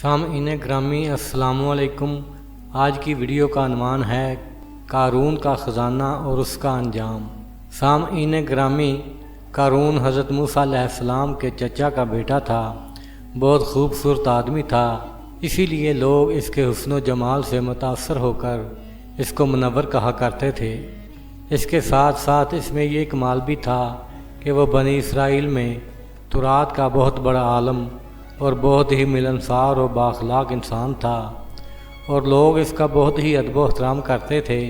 سامعین گرامی السلام علیکم۔ آج کی ویڈیو کا عنوان ہے قارون کا خزانہ اور اس کا انجام۔ سامعین گرامی، قارون حضرت موسیٰ علیہ السلام کے چچا کا بیٹا تھا۔ بہت خوبصورت آدمی تھا، اسی لیے لوگ اس کے حسن و جمال سے متاثر ہو کر اس کو منور کہا کرتے تھے۔ اس کے ساتھ ساتھ اس میں یہ کمال بھی تھا کہ وہ بنی اسرائیل میں تورات کا بہت بڑا عالم اور بہت ہی ملنسار اور بااخلاق انسان تھا، اور لوگ اس کا بہت ہی ادب و احترام کرتے تھے۔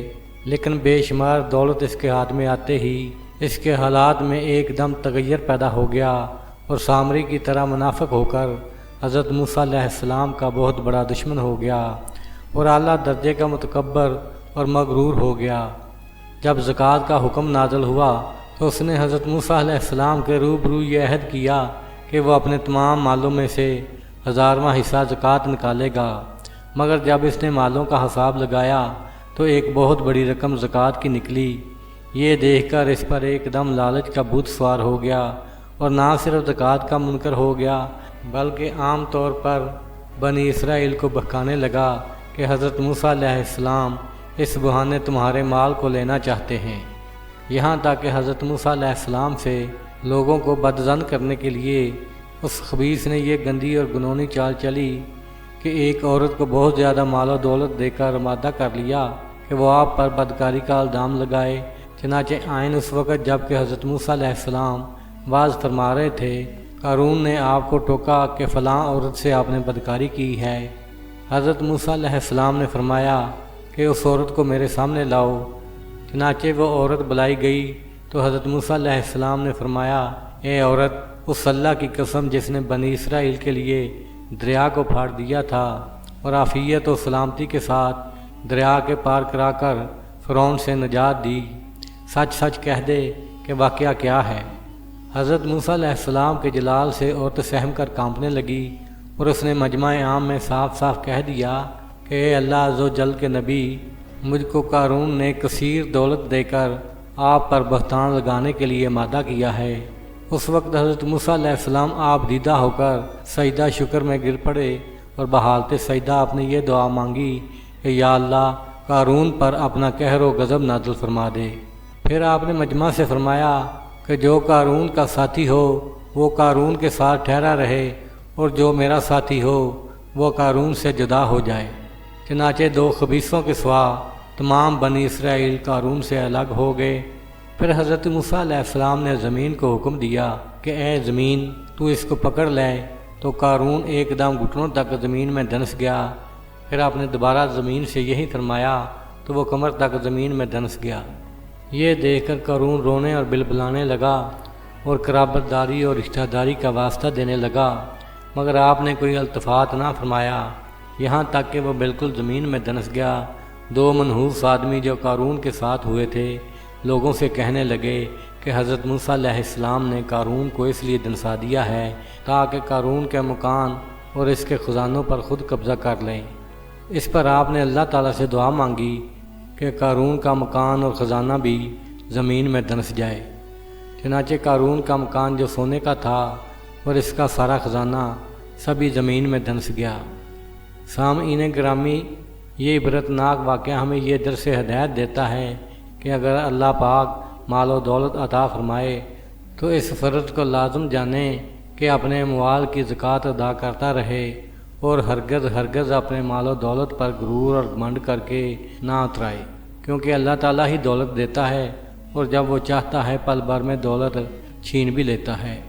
لیکن بے شمار دولت اس کے ہاتھ میں آتے ہی اس کے حالات میں ایک دم تغیر پیدا ہو گیا اور سامری کی طرح منافق ہو کر حضرت موسیٰ علیہ السلام کا بہت بڑا دشمن ہو گیا اور اعلیٰ درجے کا متکبر اور مغرور ہو گیا۔ جب زکوٰۃ کا حکم نازل ہوا تو اس نے حضرت موسیٰ علیہ السلام کے روبرو یہ عہد کیا کہ وہ اپنے تمام مالوں میں سے 1000واں حصہ زکوٰۃ نکالے گا، مگر جب اس نے مالوں کا حساب لگایا تو ایک بہت بڑی رقم زکوٰۃ کی نکلی۔ یہ دیکھ کر اس پر ایک دم لالچ کا بھوت سوار ہو گیا اور نہ صرف زکوٰۃ کا منکر ہو گیا بلکہ عام طور پر بنی اسرائیل کو بہکانے لگا کہ حضرت موسیٰ علیہ السلام اس بہانے تمہارے مال کو لینا چاہتے ہیں۔ یہاں تک کہ حضرت موسیٰ علیہ السلام سے لوگوں کو بدظن کرنے کے لیے اس خبیث نے یہ گندی اور گنونی چال چلی کہ ایک عورت کو بہت زیادہ مال و دولت دے کر آمادہ کر لیا کہ وہ آپ پر بدکاری کا الزام لگائے۔ چنانچہ عین اس وقت جب کہ حضرت موسیٰ علیہ السلام واعظ فرما رہے تھے، قارون نے آپ کو ٹوکا کہ فلاں عورت سے آپ نے بدکاری کی ہے۔ حضرت موسیٰ علیہ السلام نے فرمایا کہ اس عورت کو میرے سامنے لاؤ۔ چنانچہ وہ عورت بلائی گئی تو حضرت موسیٰ علیہ السلام نے فرمایا، اے عورت، اس اللہ کی قسم جس نے بنی اسرائیل کے لیے دریا کو پھاڑ دیا تھا اور عافیت و سلامتی کے ساتھ دریا کے پار کرا کر فرعون سے نجات دی، سچ سچ کہہ دے کہ واقعہ کیا ہے۔ حضرت موسیٰ علیہ السلام کے جلال سے عورت سہم کر کانپنے لگی اور اس نے مجمع عام میں صاف صاف کہہ دیا کہ اے اللہ عز و جل کے نبی، مجھ کو قارون نے کثیر دولت دے کر آپ پر بہتان لگانے کے لیے آمادہ کیا ہے۔ اس وقت حضرت موسیٰ علیہ السلام آپ دیدہ ہو کر سجدہ شکر میں گر پڑے اور بحالت سجدہ آپ نے یہ دعا مانگی کہ یا اللہ، قارون پر اپنا قہر و غضب نازل فرما دے۔ پھر آپ نے مجمع سے فرمایا کہ جو قارون کا ساتھی ہو وہ قارون کے ساتھ ٹھہرا رہے اور جو میرا ساتھی ہو وہ قارون سے جدا ہو جائے۔ چنانچہ دو خبیثوں کے سوا تمام بنی اسرائیل قارون سے الگ ہو گئے۔ پھر حضرت موسیٰ علیہ السلام نے زمین کو حکم دیا کہ اے زمین، تو اس کو پکڑ لے، تو قارون ایک دم گھٹنوں تک زمین میں دھنس گیا۔ پھر آپ نے دوبارہ زمین سے یہی فرمایا تو وہ کمر تک زمین میں دھنس گیا۔ یہ دیکھ کر قارون رونے اور بلبلانے لگا اور قرابت داری اور رشتہ داری کا واسطہ دینے لگا، مگر آپ نے کوئی التفات نہ فرمایا، یہاں تک کہ وہ بالکل زمین میں دھنس گیا۔ دو منحوس آدمی جو قارون کے ساتھ ہوئے تھے لوگوں سے کہنے لگے کہ حضرت موسیٰ علیہ السلام نے قارون کو اس لیے دھنسا دیا ہے تاکہ قارون کے مکان اور اس کے خزانوں پر خود قبضہ کر لیں۔ اس پر آپ نے اللہ تعالیٰ سے دعا مانگی کہ قارون کا مکان اور خزانہ بھی زمین میں دھنس جائے۔ چنانچہ قارون کا مکان جو سونے کا تھا اور اس کا سارا خزانہ سبھی زمین میں دھنس گیا۔ سامعین گرامی، یہ عبرتناک واقعہ ہمیں یہ درس ہدایت دیتا ہے کہ اگر اللہ پاک مال و دولت عطا فرمائے تو اس فرض کو لازم جانیں کہ اپنے اموال کی زکوٰۃ ادا کرتا رہے اور ہرگز اپنے مال و دولت پر غرور اور گھمنڈ کر کے نہ اترائے، کیونکہ اللہ تعالیٰ ہی دولت دیتا ہے اور جب وہ چاہتا ہے پل بھر میں دولت چھین بھی لیتا ہے۔